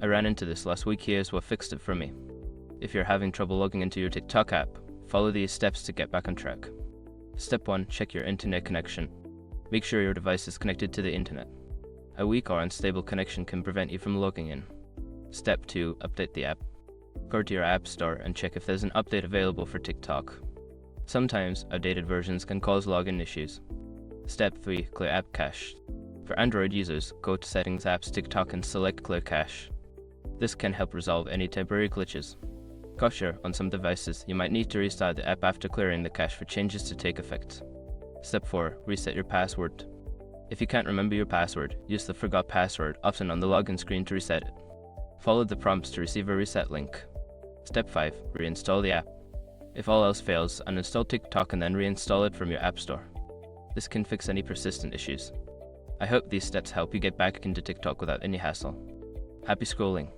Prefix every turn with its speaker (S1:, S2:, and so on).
S1: I ran into this last week. Here's what fixed it for me. If you're having trouble logging into your TikTok app, follow these steps to get back on track. Step 1. Check your internet connection. Make sure your device is connected to the internet. A weak or unstable connection can prevent you from logging in. Step 2. Update the app. Go to your app store and check if there's an update available for TikTok. Sometimes outdated versions can cause login issues. Step 3. Clear app cache. For Android users, go to Settings, Apps, TikTok and select Clear Cache. This can help resolve any temporary glitches. Caution, on some devices, you might need to restart the app after clearing the cache for changes to take effect. Step 4. Reset your password. If you can't remember your password, use the Forgot Password option on the login screen to reset it. Follow the prompts to receive a reset link. Step 5. Reinstall the app. If all else fails, uninstall TikTok and then reinstall it from your app store. This can fix any persistent issues. I hope these steps help you get back into TikTok without any hassle. Happy scrolling!